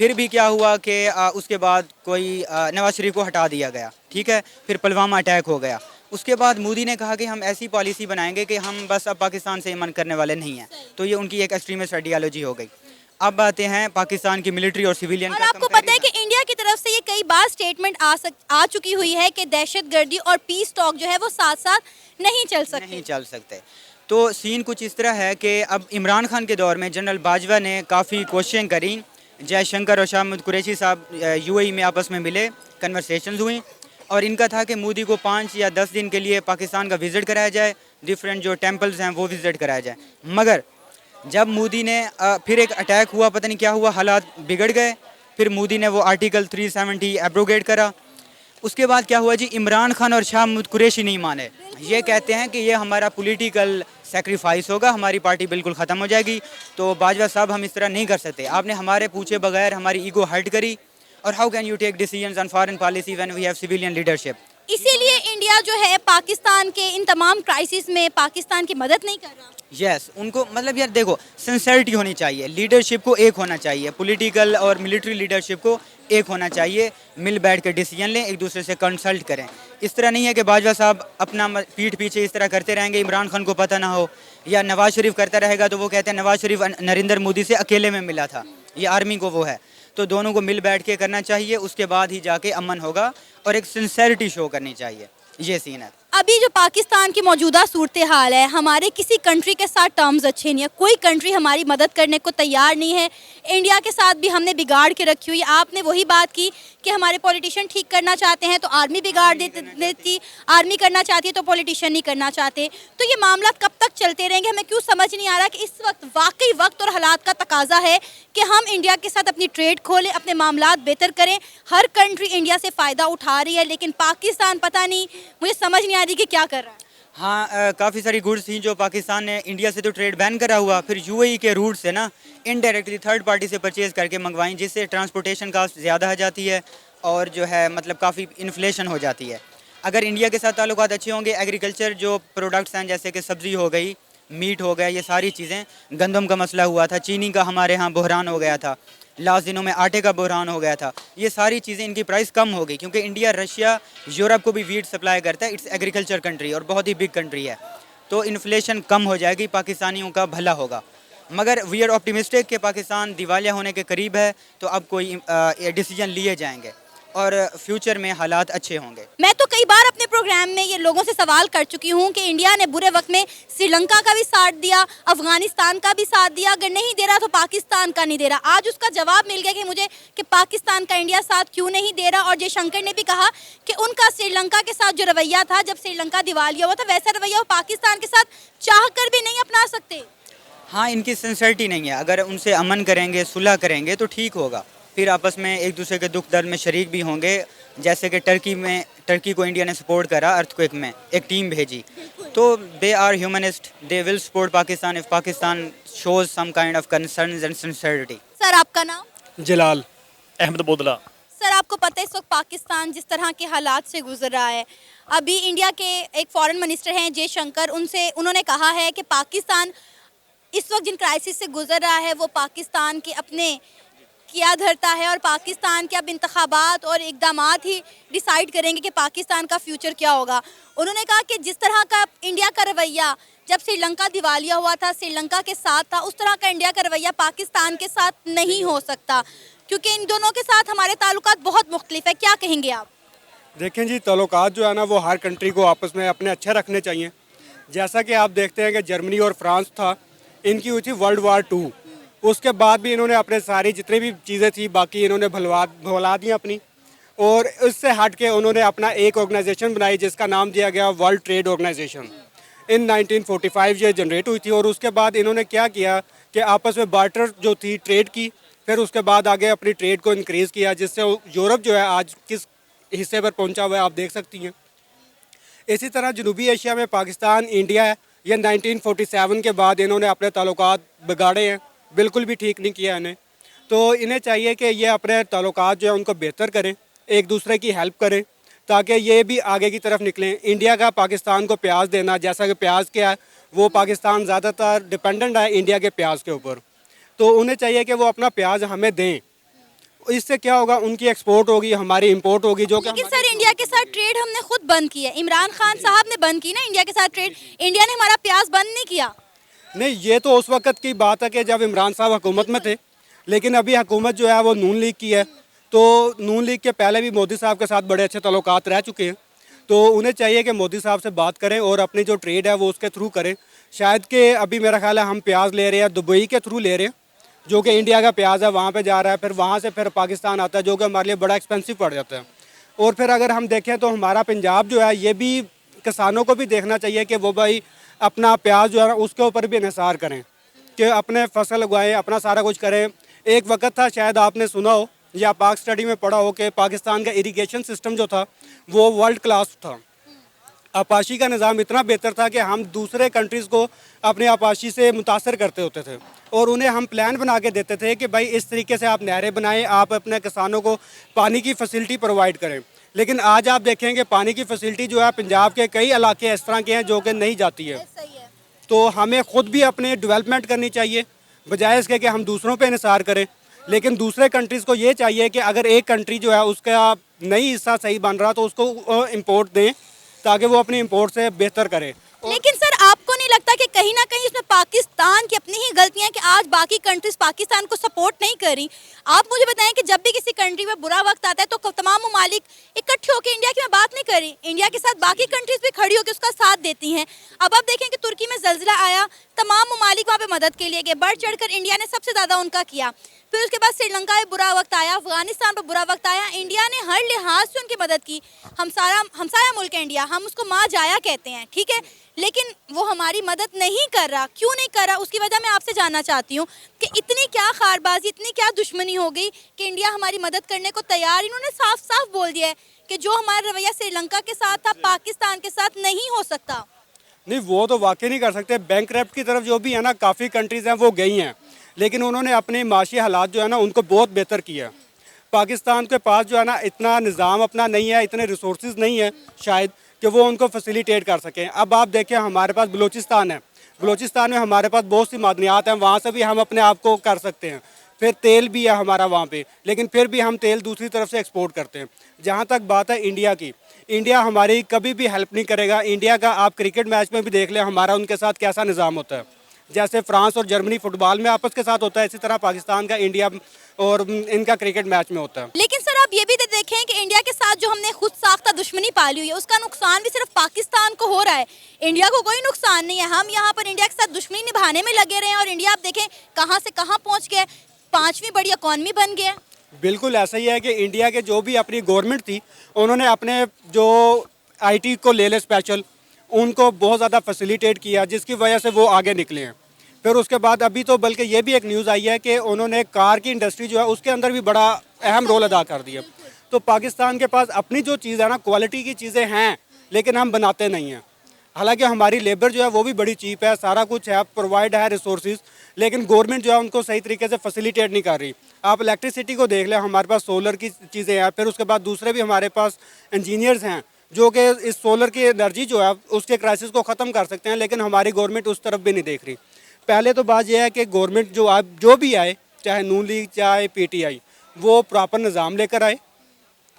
پھر بھی کیا ہوا کہ اس کے بعد کوئی نواز شریف کو ہٹا دیا گیا, ٹھیک ہے, پھر پلوامہ اٹیک ہو گیا. اس کے بعد مودی نے کہا کہ ہم ایسی پالیسی بنائیں گے کہ ہم بس اب پاکستان سے ایمان کرنے والے نہیں ہیں, تو یہ ان کی ایک ایکسٹریمسٹ آئیڈیالوجی ہو گئی. اب آتے ہیں پاکستان کی ملٹری اور سویلین اور کا آپ کو پتہ ہے comparison. کہ انڈیا کی طرف سے یہ کئی بار سٹیٹمنٹ آ چکی ہوئی ہے کہ دہشت گردی اور پیس ٹاک جو ہے وہ ساتھ ساتھ نہیں چل سکتے. نہیں چل سکتے. تو سین کچھ اس طرح ہے کہ اب عمران خان کے دور میں جنرل باجوہ نے کافی کوششیں کریں, جے شنکر اور شاہ محمود قریشی صاحب یو اے ای میں آپس میں ملے, کنورسیشنز ہوئیں, اور ان کا تھا کہ مودی کو 5 یا 10 دن کے لیے پاکستان کا وزٹ کرایا جائے, ڈفرینٹ جو ٹیمپلز ہیں وہ وزٹ کرایا جائے. مگر جب مودی نے پھر ایک اٹیک ہوا, پتہ نہیں کیا ہوا, حالات بگڑ گئے, پھر مودی نے وہ آرٹیکل 370 ایبروگیٹ کرا. اس کے بعد کیا ہوا جی, عمران خان اور شاہ محمود قریشی نہیں مانے, یہ کہتے ہیں کہ یہ ہمارا پولیٹیکل سیکریفائس ہوگا, ہماری پارٹی بالکل ختم ہو جائے گی. تو باجوہ صاحب ہم اس طرح نہیں کر سکتے, آپ نے ہمارے پوچھے بغیر ہماری ایگو ہرٹ کری, اور how can you take decisions on foreign policy when we have civilian leadership. اسی لیے انڈیا جو ہے پاکستان کے ان تمام کرائسس میں پاکستان کی مدد نہیں کر رہا. یس, ان کو مطلب یار دیکھو, سنسیئرٹی ہونی چاہیے, لیڈرشپ کو ایک ہونا چاہیے, پولیٹیکل اور ملٹری لیڈرشپ کو ایک ہونا چاہیے, مل بیٹھ کے ڈیسیجن لیں, ایک دوسرے سے کنسلٹ کریں. اس طرح نہیں ہے کہ باجوہ صاحب اپنا پیٹھ پیچھے اس طرح کرتے رہیں گے, عمران خان کو پتہ نہ ہو, یا نواز شریف کرتا رہے گا تو وہ کہتے ہیں نواز شریف نریندر مودی سے اکیلے میں ملا تھا, یہ آرمی کو وہ ہے. تو دونوں کو مل بیٹھ کے کرنا چاہیے, اس کے بعد ہی جا کے امن ہوگا, اور ایک سنسیئرٹی شو کرنی چاہیے. یہ سین ہے. ابھی جو پاکستان کی موجودہ صورتحال ہے, ہمارے کسی کنٹری کے ساتھ ٹرمز اچھے نہیں ہیں, کوئی کنٹری ہماری مدد کرنے کو تیار نہیں ہے. انڈیا کے ساتھ بھی ہم نے بگاڑ کے رکھی ہوئی. آپ نے وہی بات کی کہ ہمارے پولیٹیشین ٹھیک کرنا چاہتے ہیں تو آرمی بگاڑ دیتی, آرمی کرنا چاہتی ہے تو پولیٹیشین نہیں کرنا چاہتے. تو یہ معاملات کب تک چلتے رہیں گے, ہمیں کیوں سمجھ نہیں آ رہا کہ اس وقت واقعی وقت اور حالات کا تقاضا ہے کہ ہم انڈیا کے ساتھ اپنی ٹریڈ کھولیں, اپنے معاملات بہتر کریں. ہر کنٹری انڈیا سے فائدہ اٹھا رہی ہے, لیکن پاکستان پتہ نہیں, مجھے سمجھ نہیں آ رہی کہ کیا کر رہا ہے. ہاں, کافی ساری گڈس تھیں جو پاکستان نے انڈیا سے تو ٹریڈ بین کرا ہوا, پھر یو اے ای کے روٹ سے نا انڈائریکٹلی تھرڈ پارٹی سے پرچیز کر کے منگوائیں, جس سے ٹرانسپورٹیشن کاسٹ زیادہ آ جاتی ہے, اور جو ہے مطلب کافی انفلیشن ہو جاتی ہے. اگر انڈیا کے ساتھ تعلقات اچھے ہوں گے, ایگریکلچر جو پروڈکٹس ہیں جیسے کہ سبزی ہو گئی, میٹ ہو گیا, یہ ساری چیزیں, گندم کا مسئلہ ہوا تھا, چینی کا ہمارے ہاں بحران ہو گیا تھا, لاسٹ دنوں میں آٹے کا بحران ہو گیا تھا, یہ ساری چیزیں ان کی پرائس کم ہو گئی, کیونکہ انڈیا رشیا یورپ کو بھی ویٹ سپلائی کرتا ہے, اٹس ایگریکلچر کنٹری اور بہت ہی بگ کنٹری ہے. تو انفلیشن کم ہو جائے گی, پاکستانیوں کا بھلا ہوگا. مگر وی آر آپٹیمسٹک کہ پاکستان دیوالیہ ہونے کے قریب ہے, تو اب کوئی ڈیسیجن لیے جائیں گے اور فیوچر میں حالات اچھے ہوں گے. میں تو کئی بار اپنے پروگرام میں یہ لوگوں سے سوال کر چکی ہوں کہ انڈیا نے برے وقت میں سری لنکا کا بھی ساتھ دیا, افغانستان کا بھی ساتھ دیا, اگر نہیں دے رہا تو پاکستان کا نہیں دے رہا. آج اس کا جواب مل گیا کہ مجھے کہ پاکستان کا انڈیا ساتھ کیوں نہیں دے رہا. اور جے شنکر نے بھی کہا کہ ان کا سری لنکا کے ساتھ جو رویہ تھا جب سری لنکا دیوالیہ ہوا تھا, ویسا رویہ وہ پاکستان کے ساتھ چاہ کر بھی نہیں اپنا سکتے. ہاں, ان کی سنسیئرٹی نہیں ہے, اگر ان سے امن کریں گے, صلح کریں گے تو ٹھیک ہوگا, پھر آپس میں ایک دوسرے کے دکھ درد میں شریک بھی ہوں گے. جیسے کہ ٹرکی کو انڈیا نے سپورٹ کرا ارتھ کوئک میں, ایک ٹیم بھیجی, تو they are humanist, they will support Pakistan if Pakistan shows some kind of concerns and sincerity. Sir آپ کا نام؟ جلال احمد بودلا. سر آپ کو پتہ ہے اس وقت پاکستان جس طرح کے حالات سے گزر رہا ہے, ابھی انڈیا کے ایک فارن منسٹر ہیں جے شنکر, انہوں نے کہا ہے کہ پاکستان اس وقت جن کرائسس سے گزر رہا ہے وہ پاکستان کے اپنے کیا دھرتا ہے, اور پاکستان کے اب انتخابات اور اقدامات ہی ڈیسائیڈ کریں گے کہ پاکستان کا فیوچر کیا ہوگا. انہوں نے کہا کہ جس طرح کا انڈیا کا رویہ جب سری لنکا دیوالیہ ہوا تھا سری لنکا کے ساتھ تھا, اس طرح کا انڈیا کا رویہ پاکستان کے ساتھ نہیں ہو سکتا, کیونکہ ان دونوں کے ساتھ ہمارے تعلقات بہت مختلف ہے. کیا کہیں گے آپ؟ دیکھیں جی, تعلقات جو ہے نا وہ ہر کنٹری کو آپس میں اپنے اچھے رکھنے چاہیے. جیسا کہ آپ دیکھتے ہیں کہ جرمنی اور فرانس تھا, ان کی ہوئی تھی ورلڈ وار 2, اس کے بعد بھی انہوں نے اپنے ساری جتنی بھی چیزیں تھیں باقی انہوں نے بھلا دیں اپنی, اور اس سے ہٹ کے انہوں نے اپنا ایک آرگنائزیشن بنائی جس کا نام دیا گیا ورلڈ ٹریڈ آرگنائزیشن. ان 1945 یہ جنریٹ ہوئی تھی, اور اس کے بعد انہوں نے کیا کیا کہ آپس میں بارٹر جو تھی ٹریڈ کی, پھر اس کے بعد آگے اپنی ٹریڈ کو انکریز کیا, جس سے یورپ جو ہے آج کس حصے پر پہنچا ہوا ہے آپ دیکھ سکتی ہیں. اسی طرح جنوبی ایشیا میں پاکستان, انڈیا ہے, یہ 1947 کے بعد انہوں نے اپنے تعلقات بگاڑے ہیں, بالکل بھی ٹھیک نہیں کیا انہیں. تو انہیں چاہیے کہ یہ اپنے تعلقات جو ہیں ان کو بہتر کریں, ایک دوسرے کی ہیلپ کریں, تاکہ یہ بھی آگے کی طرف نکلیں. انڈیا کا پاکستان کو پیاز دینا, جیسا کہ پیاز کیا ہے, وہ پاکستان زیادہ تر ڈپینڈنٹ ہے انڈیا کے پیاز کے اوپر, تو انہیں چاہیے کہ وہ اپنا پیاز ہمیں دیں, اس سے کیا ہوگا, ان کی ایکسپورٹ ہوگی, ہماری امپورٹ ہوگی, جو کہ لیکن سر انڈیا کے ساتھ ٹریڈ ہم نے خود بند کیا ہے. عمران خان صاحب نے بند کی نا انڈیا کے ساتھ ٹریڈ, انڈیا نے ہمارا پیاز بند نہیں کیا. نہیں, یہ تو اس وقت کی بات ہے کہ جب عمران صاحب حکومت میں تھے, لیکن ابھی حکومت جو ہے وہ نون لیگ کی ہے. تو نون لیگ کے پہلے بھی مودی صاحب کے ساتھ بڑے اچھے تعلقات رہ چکے ہیں. تو انہیں چاہیے کہ مودی صاحب سے بات کریں اور اپنی جو ٹریڈ ہے وہ اس کے تھرو کریں. شاید کہ ابھی میرا خیال ہے ہم پیاز لے رہے ہیں دبئی کے تھرو لے رہے ہیں, جو کہ انڈیا کا پیاز ہے وہاں پہ جا رہا ہے, پھر وہاں سے پھر پاکستان آتا ہے, جو کہ ہمارے لیے بڑا ایکسپینسو پڑ جاتا ہے. اور پھر اگر ہم دیکھیں تو ہمارا پنجاب جو ہے یہ بھی کسانوں کو بھی دیکھنا چاہیے کہ وہ بھائی اپنا پیاز جو ہے اس کے اوپر بھی انحصار کریں, کہ اپنے فصل اگوائیں, اپنا سارا کچھ کریں. ایک وقت تھا, شاید آپ نے سنا ہو یا پاک اسٹڈی میں پڑھا ہو, کہ پاکستان کا اریگیشن سسٹم جو تھا وہ ورلڈ کلاس تھا. آپاشی کا نظام اتنا بہتر تھا کہ ہم دوسرے کنٹریز کو اپنے آپاشی سے متاثر کرتے ہوتے تھے, اور انہیں ہم پلان بنا کے دیتے تھے کہ بھائی اس طریقے سے آپ نہریں بنائیں, آپ اپنے کسانوں کو پانی کی فیسلٹی پرووائڈ کریں. لیکن آج آپ دیکھیں کہ پانی کی فیسلٹی جو ہے پنجاب کے کئی علاقے اس طرح کے ہیں جو کہ نہیں جاتی ہے. تو ہمیں خود بھی اپنے ڈیولپمنٹ کرنی چاہیے بجائے اس کے کہ ہم دوسروں پہ انحصار کریں. لیکن دوسرے کنٹریز کو یہ چاہیے کہ اگر ایک کنٹری جو ہے اس کا نہیں حصہ صحیح بن رہا تو اس کو امپورٹ دیں, تاکہ وہ اپنی امپورٹ سے بہتر کرے. لیکن سر آپ کو نہیں لگتا کہ کہیں نہ کہیں اس میں پاکستان کی اپنی ہی غلطیاں ہیں کہ آج باقی کنٹریز پاکستان کو سپورٹ نہیں کر رہی؟ آپ مجھے بتائیں کہ جب بھی کسی کنٹری میں برا وقت آتا ہے تو تمام ممالک اکٹھے ہو کے, انڈیا کی میں بات نہیں کر رہی, انڈیا کے ساتھ باقی کنٹریز بھی کھڑی ہو کے اس کا ساتھ دیتی ہیں. اب آپ دیکھیں کہ ترکی میں زلزلہ آیا, تمام ممالک وہاں پہ مدد کے لیے گئے, بڑھ چڑھ کر انڈیا نے سب سے زیادہ ان کا کیا. پھر اس کے بعد سری لنکا میں برا وقت آیا, افغانستان پہ برا وقت آیا, انڈیا نے ہر لحاظ سے ان کی مدد کی. ہمسایہ ملک ہے انڈیا, ہم اس کو ماں جایا کہتے ہیں, ٹھیک ہے, لیکن وہ ہماری مدد نہیں کر رہا. کیوں نہیں کر رہا, اس کی وجہ میں آپ سے جاننا چاہتی ہوں کہ اتنی کیا خار بازی, اتنی کیا دشمنی ہو گئی کہ انڈیا ہماری مدد کرنے کو تیار. انہوں نے صاف صاف بول دیا ہے کہ جو ہمارا رویہ سری لنکا کے ساتھ تھا پاکستان کے ساتھ نہیں ہو سکتا. نہیں, وہ تو واقعی نہیں کر سکتے. بینک کرپٹ کی طرف جو بھی ہے نا, کافی کنٹریز ہیں وہ گئی ہیں, لیکن انہوں نے اپنے معاشی حالات جو ہے نا ان کو بہت بہتر کیا. پاکستان کے پاس جو ہے نا اتنا نظام اپنا نہیں ہے, اتنے ریسورسز نہیں ہیں شاید کہ وہ ان کو فیسیلیٹیٹ کر سکیں. اب آپ دیکھیں ہمارے پاس بلوچستان ہے, بلوچستان میں ہمارے پاس بہت سی معدنیات ہیں, وہاں سے بھی ہم اپنے آپ کو کر سکتے ہیں. پھر تیل بھی ہے ہمارا وہاں پہ, لیکن پھر بھی ہم تیل دوسری طرف سے ایکسپورٹ کرتے ہیں. جہاں تک بات ہے انڈیا کی, انڈیا ہماری کبھی بھی ہیلپ نہیں کرے گا. انڈیا کا آپ کرکٹ میچ میں بھی دیکھ لیں ہمارا ان کے ساتھ کیسا نظام ہوتا ہے. جیسے فرانس اور جرمنی فٹ بال میں آپس کے ساتھ ہوتا ہے, اسی طرح پاکستان کا انڈیا اور ان کا کرکٹ میچ میں ہوتا ہے. لیکن سر آپ یہ بھی دیکھیں کہ انڈیا کے ساتھ جو ہم نے خود ساختہ دشمنی پالی ہوئی ہے اس کا نقصان بھی صرف پاکستان کو ہو رہا ہے, انڈیا کو کوئی نقصان نہیں ہے. ہم یہاں پر انڈیا کے ساتھ دشمنی نبھانے میں لگے رہے ہیں, اور انڈیا آپ دیکھیں کہاں سے کہاں پہنچ گئے, 5ویں بڑی اکانومی بن گیا. بالکل ایسا ہی ہے کہ انڈیا کے جو بھی اپنی گورنمنٹ تھی انہوں نے اپنے جو آئی ٹی کو لے لے اسپیشل, ان کو بہت زیادہ فیسیلیٹیٹ کیا, جس کی وجہ سے وہ آگے نکلے ہیں. پھر اس کے بعد ابھی تو بلکہ یہ بھی ایک نیوز آئی ہے کہ انہوں نے کار کی انڈسٹری جو ہے اس کے اندر بھی بڑا اہم رول ادا کر دیا. تو پاکستان کے پاس اپنی جو چیز ہے نا, کوالٹی کی چیزیں ہیں, لیکن ہم بناتے نہیں ہیں. حالانکہ ہماری لیبر جو ہے وہ بھی بڑی چیپ ہے, سارا کچھ ہے, پرووائڈ ہے ریسورسز, لیکن گورنمنٹ جو ہے ان کو صحیح طریقے سے فیسیلیٹیٹ نہیں کر رہی. آپ الیکٹریسٹی کو دیکھ لیں, ہمارے پاس سولر کی چیزیں ہیں, پھر اس کے بعد دوسرے بھی ہمارے پاس انجینئرز ہیں جو کہ اس سولر کی انرجی جو ہے اس کے کرائسس کو ختم کر سکتے ہیں, لیکن ہماری گورنمنٹ اس طرف بھی نہیں دیکھ رہی. پہلے تو بات یہ ہے کہ گورنمنٹ جو بھی آئے, چاہے نون لیگ چاہے پی ٹی آئی, وہ پراپر نظام لے کر آئے,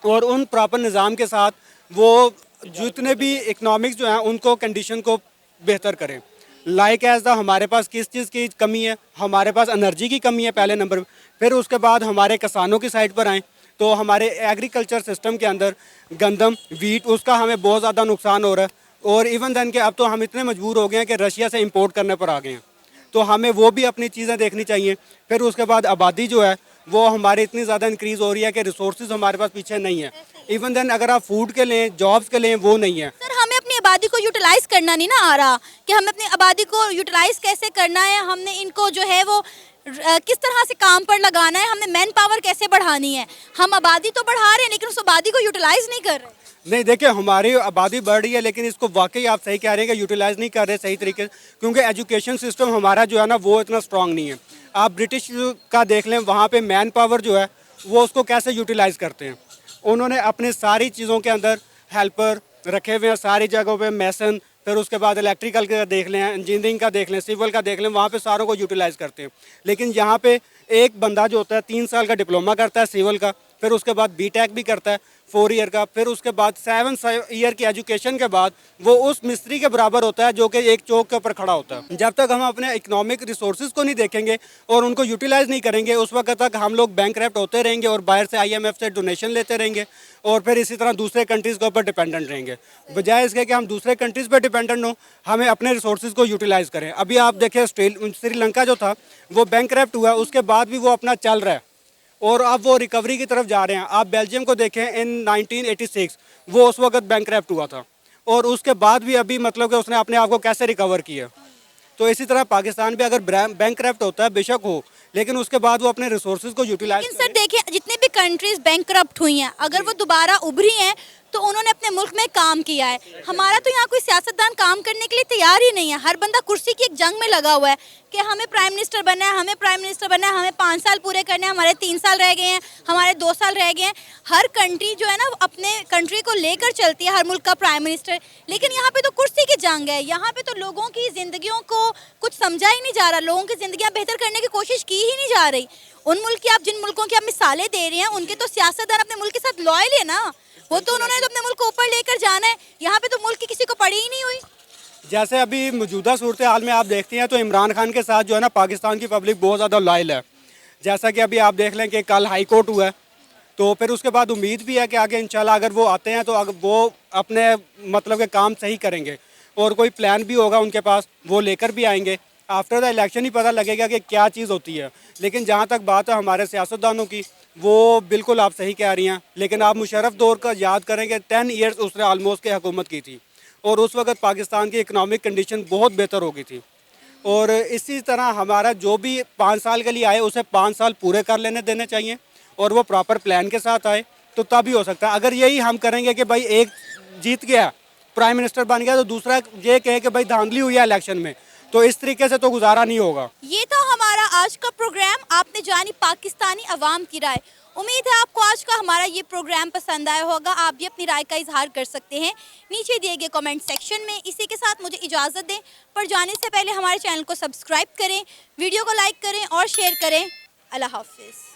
اور ان پراپر نظام کے ساتھ وہ جتنے بھی اکنامکس جو ہیں ان کو کنڈیشن کو بہتر کریں. لائک ایز دا ہمارے پاس کس چیز کی کمی ہے, ہمارے پاس انرجی کی کمی ہے پہلے نمبر. پھر اس کے بعد ہمارے کسانوں کی سائڈ پر آئیں تو ہمارے ایگریکلچر سسٹم کے اندر گندم, ویٹ, اس کا ہمیں بہت زیادہ نقصان ہو رہا ہے. اور ایون دین کہ اب تو ہم اتنے مجبور ہو گئے ہیں کہ رشیا سے امپورٹ کرنے پر آ گئے ہیں, تو ہمیں وہ بھی اپنی چیزیں دیکھنی چاہیے. پھر اس کے بعد آبادی جو ہے وہ ہماری اتنی زیادہ انکریز ہو رہی ہے کہ ریسورسز ہمارے پاس پیچھے نہیں ہے. ایون دین اگر آپ فوڈ کے لیں, جابس کے لیں, وہ نہیں ہے. سر ہمیں اپنی آبادی کو یوٹیلائز کرنا نہیں نا آ رہا کہ ہمیں اپنی آبادی کو یوٹیلائز کیسے کرنا ہے, ہم نے ان کو جو ہے وہ کس طرح سے کام پر لگانا ہے, ہم نے مین پاور کیسے بڑھانی ہے. ہم آبادی تو بڑھا رہے ہیں لیکن اس آبادی کو یوٹیلائز نہیں کر رہے. نہیں دیکھیں, ہماری آبادی بڑھ رہی ہے لیکن اس کو واقعی آپ صحیح کہہ رہے ہیں کہ یوٹیلائز نہیں کر رہے صحیح طریقے سے, کیونکہ ایجوکیشن سسٹم ہمارا جو ہے نا وہ اتنا اسٹرانگ نہیں ہے. آپ برٹش کا دیکھ لیں, وہاں پہ مین پاور جو ہے وہ اس کو کیسے یوٹیلائز کرتے ہیں. انہوں نے اپنے ساری چیزوں کے اندر ہیلپر رکھے ہوئے ہیں ساری جگہوں پہ, میسن, پھر اس کے بعد الیکٹریکل کا دیکھ لیں, انجینئرنگ کا دیکھ لیں, سول کا دیکھ لیں, وہاں پہ ساروں کو یوٹیلائز کرتے ہیں. لیکن یہاں پہ ایک بندہ جو ہوتا ہے 3 سال کا ڈپلوما کرتا ہے سیول کا, پھر اس کے بعد بی ٹیک بھی کرتا ہے 4 ایئر کا, پھر اس کے بعد 7 ایئر کی ایجوکیشن کے بعد وہ اس مستری کے برابر ہوتا ہے جو کہ ایک چوک کے اوپر کھڑا ہوتا ہے. جب تک ہم اپنے اکنامک ریسورسز کو نہیں دیکھیں گے اور ان کو یوٹیلائز نہیں کریں گے, اس وقت تک ہم لوگ بینکرپٹ ہوتے رہیں گے اور باہر سے IMF سے ڈونیشن لیتے رہیں گے اور پھر اسی طرح دوسرے کنٹریز کے اوپر ڈیپینڈنٹ رہیں گے. بجائے اس کے کہ ہم دوسرے کنٹریز پہ ڈیپینڈنٹ ہوں, ہمیں اپنے ریسورسز کو یوٹیلائز کریں. ابھی آپ دیکھیں سری لنکا جو تھا وہ بینکرپٹ ہوا, اس کے بعد بھی وہ اپنا چل رہا ہے اور اب وہ ریکوری کی طرف جا رہے ہیں. آپ بیلجیم کو دیکھیں ان 1986 وہ اس وقت بینکرپٹ ہوا تھا اور اس کے بعد بھی ابھی مطلب کہ اس نے اپنے آپ کو کیسے ریکور کیا. تو اسی طرح پاکستان بھی اگر بینکرپٹ ہوتا ہے بے شک ہو, لیکن اس کے بعد وہ اپنے ریسورسز کو یوٹیلائز لیکن سر دیکھیں جتنی بھی کنٹریز بینکرپٹ ہوئی ہیں اگر وہ دوبارہ ابھری ہیں تو انہوں نے اپنے ملک میں کام کیا ہے. ہمارا تو یہاں کوئی سیاستدان کام کرنے کے لیے تیار ہی نہیں ہے. ہر بندہ کرسی کی ایک جنگ میں لگا ہوا ہے کہ ہمیں پرائم منسٹر بننا ہے, ہمیں پرائم منسٹر بننا ہے, ہمیں 5 سال پورے کرنے ہیں, ہمارے 3 سال رہ گئے ہیں, ہمارے 2 سال رہ گئے ہیں. ہر کنٹری جو ہے نا اپنے کنٹری کو لے کر چلتی ہے, ہر ملک کا پرائم منسٹر. لیکن یہاں پہ تو کرسی کی جنگ ہے, یہاں پہ تو لوگوں کی زندگیوں کو کچھ سمجھا ہی نہیں جا رہا, لوگوں کی زندگیاں بہتر کرنے کی کوشش کی ہی نہیں جا رہی. ان ملک کی آپ جن ملکوں کی آپ مثالیں دے رہے ہیں ان کے تو سیاستدان اپنے ملک کے ساتھ لائل ہے نا, وہ تو انہوں نے تو اپنے ملک کو اوپر لے کر جانا ہے. یہاں پہ تو ملک کی کسی کو پڑی ہی نہیں ہوئی. جیسے ابھی موجودہ صورتحال میں آپ دیکھتے ہیں تو عمران خان کے ساتھ جو ہے نا پاکستان کی پبلک بہت زیادہ لائل ہے. جیسا کہ ابھی آپ دیکھ لیں کہ کل ہائی کورٹ ہوا ہے, تو پھر اس کے بعد امید بھی ہے کہ آگے انشاءاللہ اگر وہ آتے ہیں تو وہ اپنے مطلب کہ کام صحیح کریں گے اور کوئی پلان بھی ہوگا ان کے پاس وہ لے کر بھی آئیں گے. آفٹر دا الیکشن ہی پتہ لگے گا کہ کیا چیز ہوتی ہے. لیکن جہاں تک بات ہے ہمارے سیاستدانوں کی, وہ بالکل آپ صحیح کہہ رہی ہیں. لیکن آپ مشرف دور کا یاد کریں کہ 10 ایئرز اس نے آلموسٹ کے حکومت کی تھی اور اس وقت پاکستان کی اکنامک کنڈیشن بہت بہتر ہو گئی تھی. اور اسی طرح ہمارا جو بھی 5 سال کے لیے آئے اسے 5 سال پورے کر لینے دینے چاہیے اور وہ پراپر پلان کے ساتھ آئے تو تب ہی ہو سکتا ہے. اگر یہی ہم کریں گے کہ بھائی ایک جیت گیا پرائم منسٹر بن گیا تو دوسرا یہ کہے کہ بھائی دھاندلی ہوئی ہے الیکشن میں, تو اس طریقے سے تو گزارا نہیں ہوگا. یہ تھا ہمارا آج کا پروگرام. آپ نے جانی پاکستانی عوام کی رائے. امید ہے آپ کو آج کا ہمارا یہ پروگرام پسند آیا ہوگا. آپ بھی اپنی رائے کا اظہار کر سکتے ہیں نیچے دیے گئے کمنٹ سیکشن میں. اسی کے ساتھ مجھے اجازت دیں, پر جانے سے پہلے ہمارے چینل کو سبسکرائب کریں, ویڈیو کو لائک کریں اور شیئر کریں. اللہ حافظ.